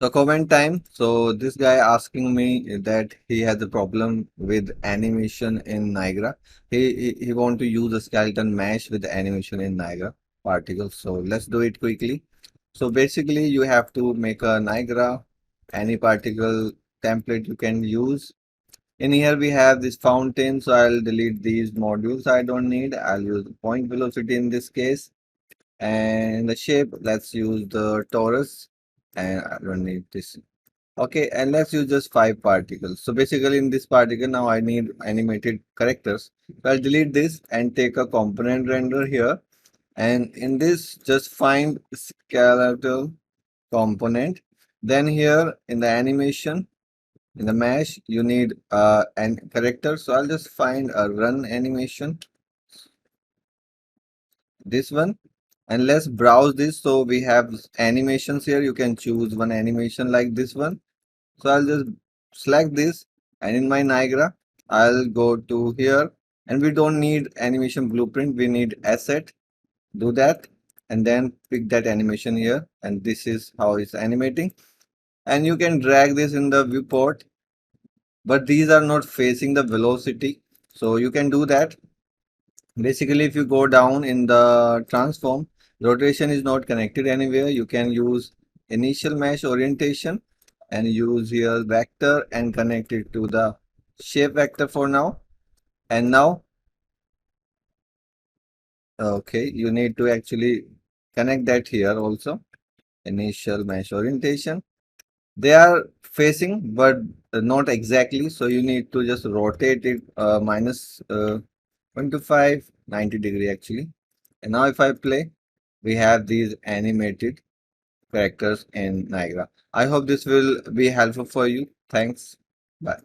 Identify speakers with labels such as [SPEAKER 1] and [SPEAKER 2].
[SPEAKER 1] So comment time. So this guy asking me that he has a problem with animation in Niagara. He want to use a skeleton mesh with animation in Niagara particles. So let's do it quickly. So basically you have to make a Niagara, any particle template you can use. In here we have this fountain, so I'll delete these modules I don't need. I'll use point velocity in this case. And the shape, let's use the torus, and I don't need this. Okay, and let's use just 5 particles. So basically in this particle now I need animated characters. So I'll delete this and take a component render here. And in this just find skeletal component. Then here in the animation, in the mesh, you need an character. So I'll just find a run animation, this one. And let's browse this. So we have animations here. You can choose one animation like this one. So I'll just select this, and in my Niagara, I'll go to here, and we don't need animation blueprint. We need asset. Do that and then pick that animation here, and this is how it's animating. And you can drag this in the viewport, but these are not facing the velocity. So you can do that. Basically, if you go down in the transform, rotation is not connected anywhere. You can use initial mesh orientation and use here vector and connect it to the shape vector for now. And now, okay, you need to actually connect that here also. Initial mesh orientation. They are facing, but not exactly. So you need to just rotate it minus 1 to 5, 90 degree actually. And now if I play, we have these animated characters in Niagara. I hope this will be helpful for you. Thanks. Bye.